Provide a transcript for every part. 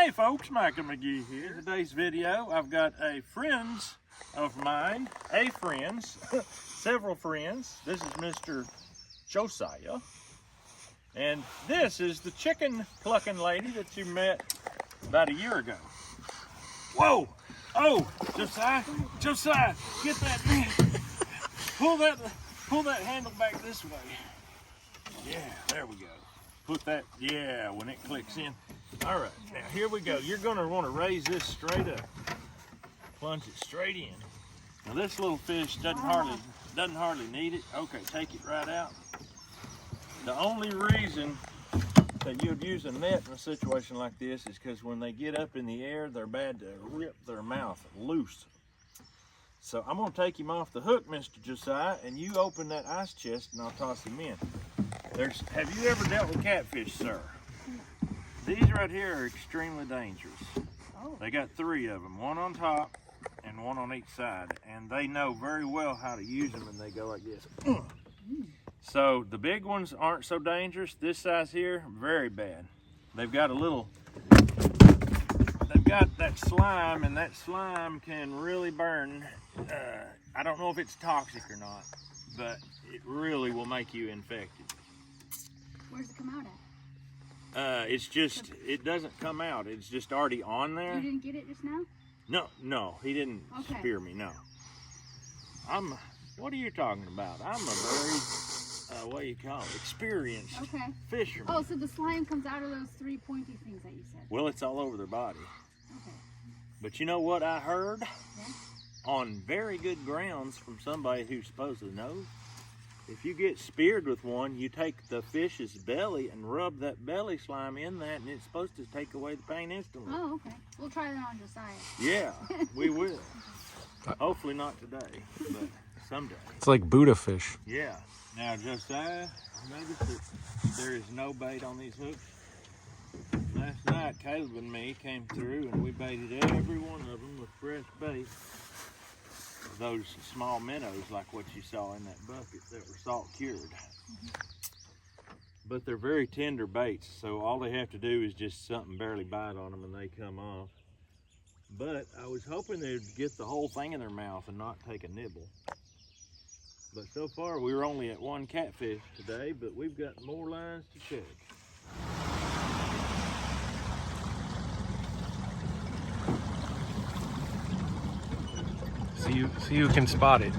Hey folks, Michael McGee here. Today's video, I've got a friends of mine, several friends. This is Mr. Josiah. And this is the chicken plucking lady that you met about a year ago. Whoa! Oh, Josiah, get that man. Pull that handle back this way. Yeah, there we go. Put that, yeah, when it clicks in. All right, now here we go. You're gonna wanna raise this straight up. Plunge it straight in. Now this little fish doesn't hardly need it. Okay, take it right out. The only reason that you'd use a net in a situation like this is because when they get up in the air, they're bad to rip their mouth loose. So I'm gonna take him off the hook, Mr. Josiah, and you open that ice chest and I'll toss him in. Have you ever dealt with catfish, sir? These right here are extremely dangerous. Oh. They got 3 of them, 1 on top and 1 on each side. And they know very well how to use them, and they go like this. So the big ones aren't so dangerous. This size here, very bad. They've got that slime, and that slime can really burn. I don't know if it's toxic or not, but it really will make you infected. Where's it come out at? It doesn't come out. It's just already on there. You didn't get it just now? No, he didn't spear me, no. What are you talking about? I'm a very, what do you call it, experienced fisherman. Oh, so the slime comes out of those 3 pointy things that you said? Well, it's all over their body. Okay. But you know what I heard? Yeah. On very good grounds from somebody who supposedly knows. If you get speared with one, you take the fish's belly and rub that belly slime in that, and it's supposed to take away the pain instantly. Oh, okay. We'll try that on Josiah. Yeah, we will. Hopefully not today, but someday. It's like Buddha fish. Yeah. Now, Josiah, notice that there is no bait on these hooks. Last night, Caleb and me came through, and we baited every one of them with fresh bait. Those small minnows like what you saw in that bucket that were salt cured. But they're very tender baits, so all they have to do is just something barely bite on them and they come off. But I was hoping they'd get the whole thing in their mouth and not take a nibble. But so far we were only at 1 catfish today, but we've got more lines to check. So you can spot it.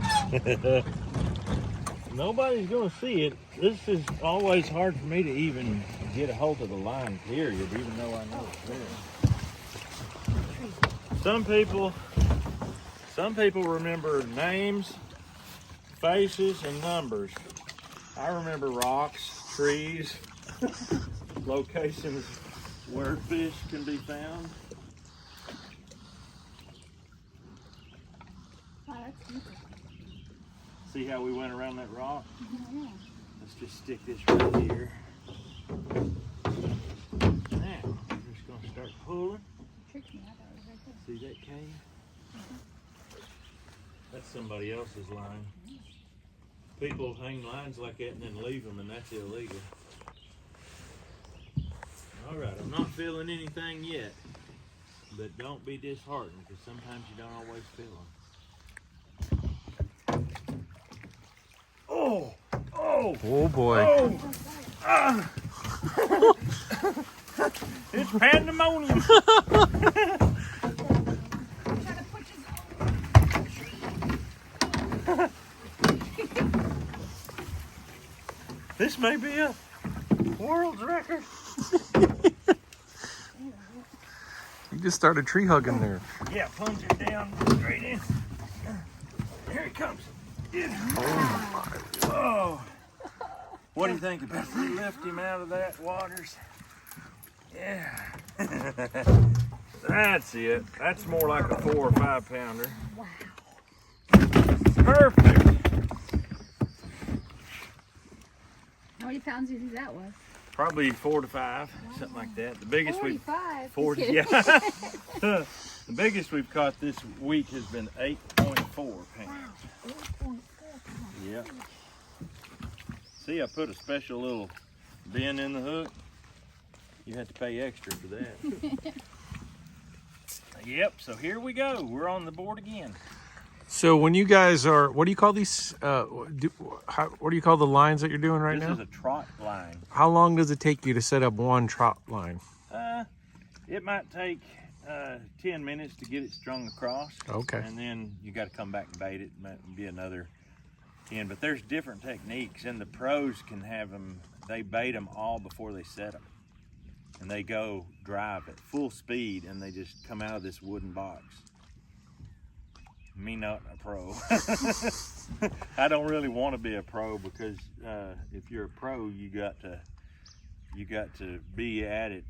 Nobody's gonna see it. This is always hard for me to even get a hold of the line, period, even though I know it's there. Some people remember names, faces, and numbers. I remember rocks, trees, locations where fish can be found. See how we went around that rock? Yeah. Let's just stick this right here. Now, we're just going to start pulling. Tricked me, I thought it was right there. See that cane? That's somebody else's line. People hang lines like that and then leave them, and that's illegal. All right, I'm not feeling anything yet, but don't be disheartened, because sometimes you don't always feel them. Oh boy. It's pandemonium. This may be a world's record. You just started tree hugging there. Yeah, plunge it down straight in. Here it comes. Oh. What do you think about if we lift him out of that waters? Yeah. That's it. That's more like a 4 or 5 pounder. Wow. Perfect. How many pounds do you think that was? Probably 4 to 5, something like that. The biggest 45. 40, yeah. The biggest we've caught this week has been 8.4 pounds. Wow, 8.4 pounds. Yeah. See, I put a special little bin in the hook. You have to pay extra for that. Yep, so here we go. We're on the board again. So when you guys are, what do you call these? What do you call the lines that you're doing right now? This is a trot line. How long does it take you to set up one trot line? It might take 10 minutes to get it strung across. Okay. And then you got to come back and bait it. It might be another 10. But there's different techniques, and the pros can have them. They bait them all before they set them, and they go drive at full speed, and they just come out of this wooden box. Me not a pro. I don't really want to be a pro, because if you're a pro, you got to be at it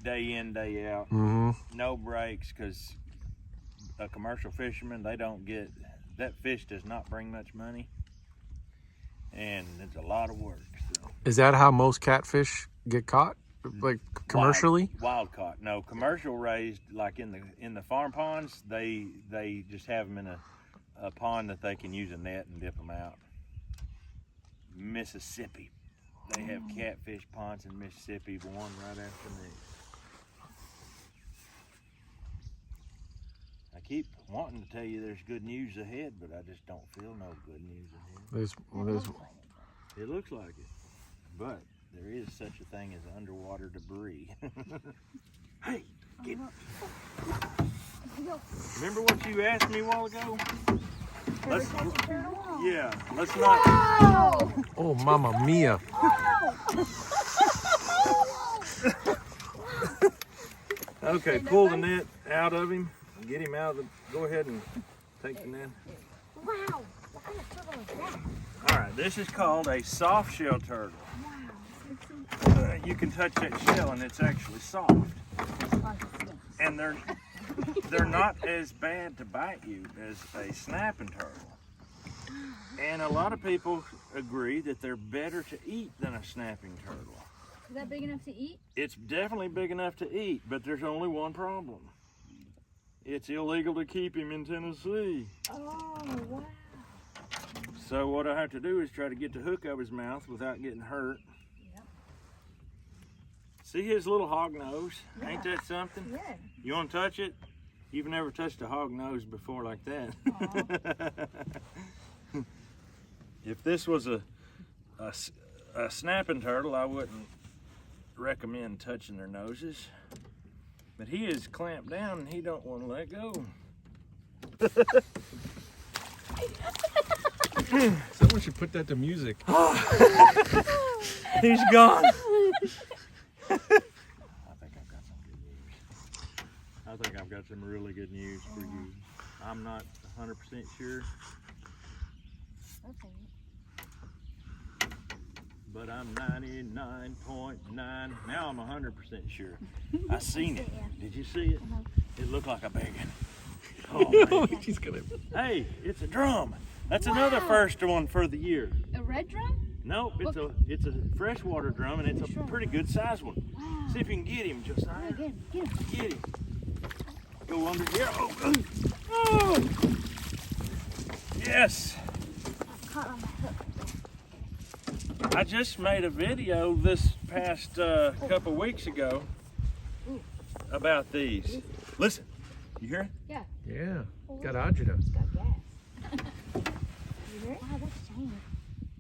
day in, day out. No breaks, because a commercial fisherman, they don't get that. Fish does not bring much money, and it's a lot of work. So. Is that how most catfish get caught, like commercially? Wild caught. No, commercial raised, like in the farm ponds, they just have them in a pond that they can use a net and dip them out. Mississippi, they have catfish ponds in Mississippi, one right after the next. I keep wanting to tell you there's good news ahead, but I just don't feel no good news ahead. It looks like it, but there is such a thing as underwater debris. Hey, get up. Remember what you asked me a while ago? Let's not. Oh, Mamma Mia. Okay, pull the net out of him. Get him out of the, go ahead and take the net. Wow, what kind of turtle is that? All right, this is called a soft shell turtle. Wow. You can touch that shell and it's actually soft. And they're not as bad to bite you as a snapping turtle. And a lot of people agree that they're better to eat than a snapping turtle. Is that big enough to eat? It's definitely big enough to eat, but there's only one problem. It's illegal to keep him in Tennessee. Oh, wow. So what I have to do is try to get the hook out of his mouth without getting hurt. Yep. See his little hog nose? Yeah. Ain't that something? Yeah. You want to touch it? You've never touched a hog nose before like that. If this was a snapping turtle, I wouldn't recommend touching their noses. But he is clamped down and he don't want to let go. Someone should put that to music. He's gone. I think I've got some really good news for you. I'm not 100% sure. Okay. But I'm 99.9. Now I'm 100% sure. I seen it. Did you see it? It looked like a big one. Oh, man. She's gonna. Hey, it's a drum. That's another first one for the year. A red drum? Nope, it's a freshwater drum, and it's a pretty good sized one. Wow. See if you can get him, Josiah. Get him, get him. Get him. Go under here. Oh, oh. Yes. Caught on my hook. I just made a video this past couple weeks ago about these. Listen, you hear it? Yeah. Yeah, got agita. It's got gas. You hear it? Wow, that's shiny.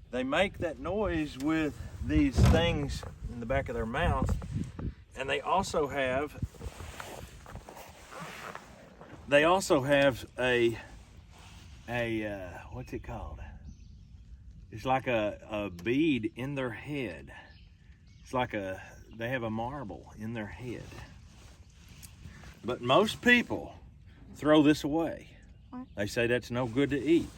They make that noise with these things in the back of their mouth, and they also have a what's it called? It's like a bead in their head. It's like they have a marble in their head. But most people throw this away. What? They say that's no good to eat.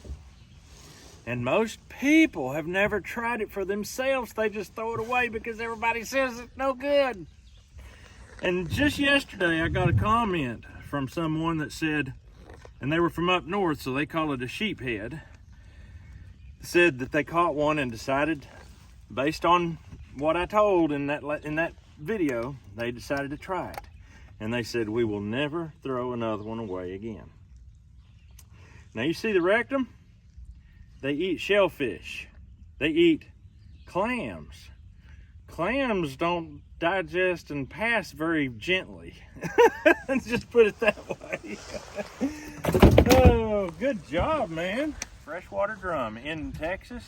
And most people have never tried it for themselves. They just throw it away because everybody says it's no good. And just yesterday I got a comment from someone that said, and they were from up north, so they call it a sheephead, said that they caught one and decided, based on what I told in that video, they decided to try it. And they said, we will never throw another one away again. Now you see the rectum? They eat shellfish. They eat clams. Clams don't digest and pass very gently. Just put it that way. Oh, good job, man. Freshwater drum in Texas.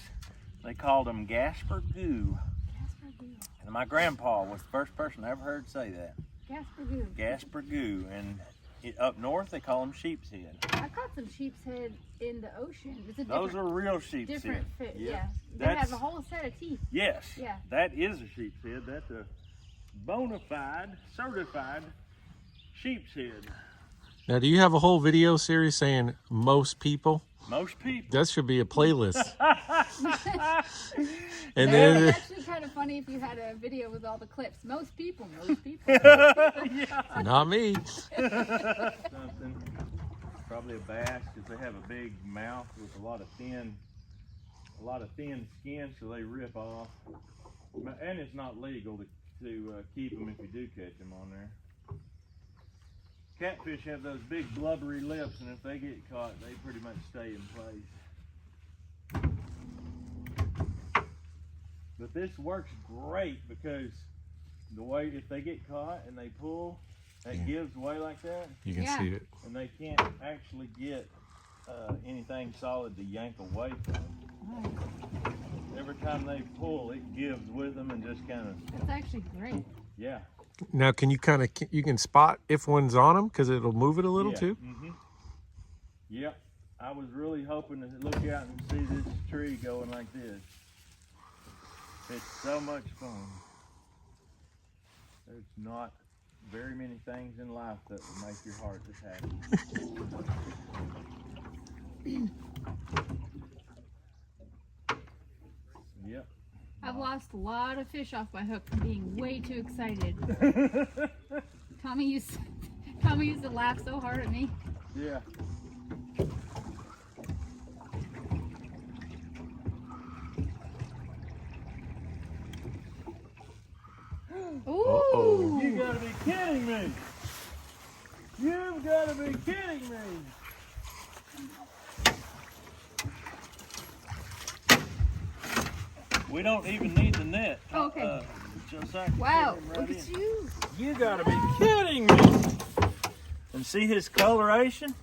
They called them Gasper Goo. Gasper Goo. And my grandpa was the first person I ever heard say that. Gasper Goo. Gasper Goo. And up north, they call them sheep's head. I caught some sheep's head in the ocean. It's a Those are real sheep's head. different fit. Yeah. They That's- have a whole set of teeth. Yes. Yeah. That is a sheep's head. That's a bona fide, certified sheep's head. Now, do you have a whole video series saying most people? Most people. That should be a playlist. And That then would actually kind of funny if you had a video with all the clips. Most people. not me. Something. Probably a bass because they have a big mouth with a lot of thin skin, so they rip off. And it's not legal to keep them if you do catch them on there. Catfish have those big blubbery lips, and if they get caught, they pretty much stay in place. But this works great because the way, if they get caught and they pull, that gives way like that, You can see it. and they can't actually get anything solid to yank away from. Every time they pull, it gives with them and just kind of, That's actually great. yeah. Now, can you you can spot if one's on them because it'll move it a little too? Mm-hmm. Yep. I was really hoping to look out and see this tree going like this. It's so much fun. There's not very many things in life that will make your heart this happy. Yep. I've lost a lot of fish off my hook from being way too excited. Tommy used to laugh so hard at me. Yeah. Ooh! You gotta be kidding me! You've gotta be kidding me! We don't even need the net. Oh, okay. Just like Wow! right Look in. at you! You gotta be kidding me! And see his coloration?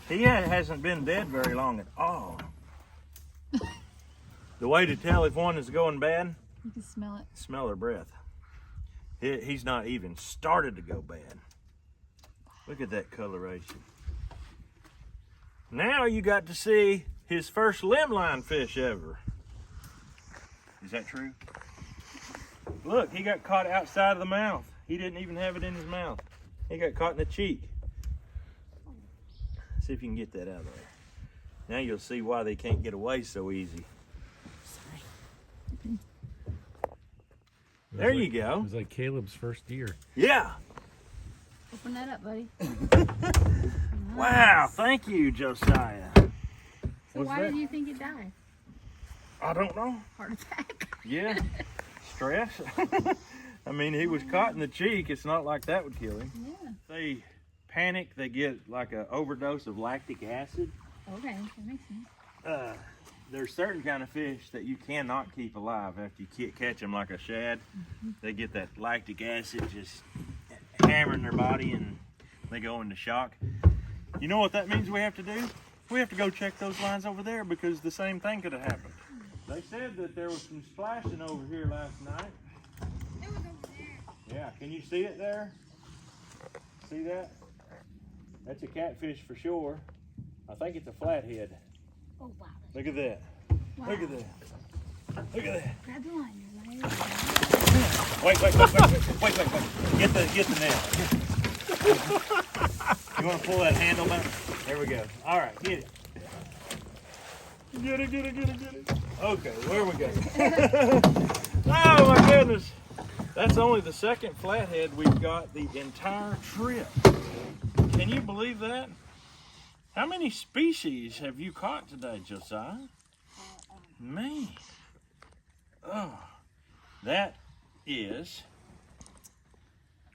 He hasn't been dead very long at all. The way to tell if one is going bad, You can smell it. smell their breath. He's not even started to go bad. Look at that coloration. Now you got to see his first limb-line fish ever. Is that true? Look, he got caught outside of the mouth. He didn't even have it in his mouth. He got caught in the cheek. See if you can get that out of there. Now you'll see why they can't get away so easy. There you go. It was like Caleb's first deer. Yeah. Open that up, buddy. Wow, thank you, Josiah. So Was why that- did you think it died? I don't know. Heart attack. Yeah. Stress. I mean, he was caught in the cheek. It's not like that would kill him. Yeah. They panic, they get like an overdose of lactic acid. Okay, that makes sense. There's certain kind of fish that you cannot keep alive after you catch them, like a shad. They get that lactic acid just hammering their body and they go into shock. You know what that means we have to do? We have to go check those lines over there because the same thing could have happened. They said that there was some splashing over here last night. It was over there. Yeah, can you see it there? See that? That's a catfish for sure. I think it's a flathead. Oh, wow. Look at that. Wow. Look at that. Look at that. Grab the line. Wait. Get the net. You want to pull that handle back? There we go. All right, get it. Get it. Okay, where we go? Oh my goodness. That's only the second flathead we've got the entire trip. Can you believe that? How many species have you caught today, Josiah? Man. Oh, that is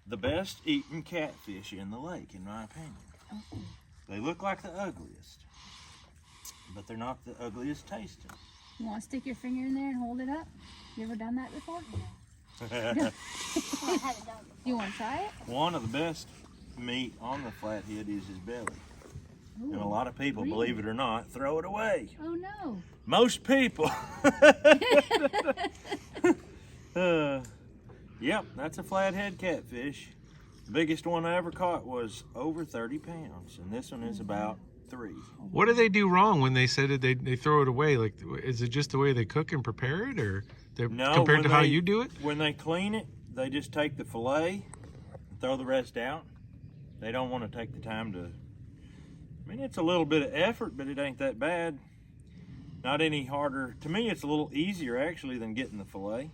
the best eaten catfish in the lake, in my opinion. They look like the ugliest, but they're not the ugliest tasting. You want to stick your finger in there and hold it up? You ever done that before? You want to try it? One of the best meat on the flathead is his belly. Ooh, And a lot of people, really? believe it or not, throw it away. Oh no. Most people. Yep, that's a flathead catfish. The biggest one I ever caught was over 30 pounds, and this one is about 3. What do they do wrong when they said that they throw it away? Like, is it just the way they cook and prepare it, or No, compared to how they- you do it? When they clean it, they just take the fillet and throw the rest out. They don't want to take the time to, I mean, it's a little bit of effort, but it ain't that bad. Not any harder. To me, it's a little easier actually than getting the fillet.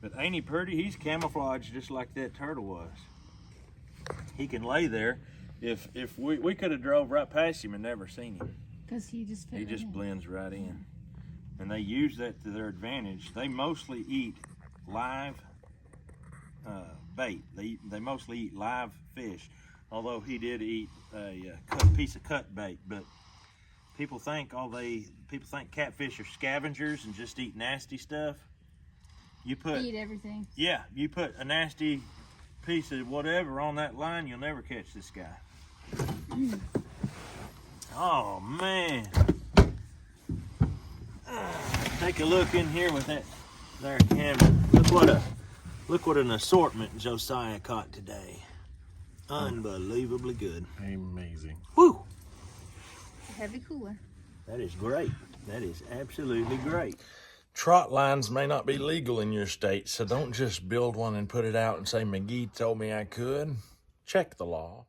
But ain't he pretty? He's camouflaged just like that turtle was. He can lay there. If we could have drove right past him and never seen him. Because he just fit He right just in. blends right in. And they use that to their advantage. They mostly eat live bait. They mostly eat live fish. Although he did eat a piece of cut bait. But people think people think catfish are scavengers and just eat nasty stuff. You Eat everything. Yeah, you put a nasty piece of whatever on that line, you'll never catch this guy. Oh man. Take a look in here with that there camera. Look what an assortment Josiah caught today. Unbelievably good. Amazing. Woo! Heavy cooler. That is great. That is absolutely great. Trot lines may not be legal in your state, so don't just build one and put it out and say, McGee told me I could. Check the law.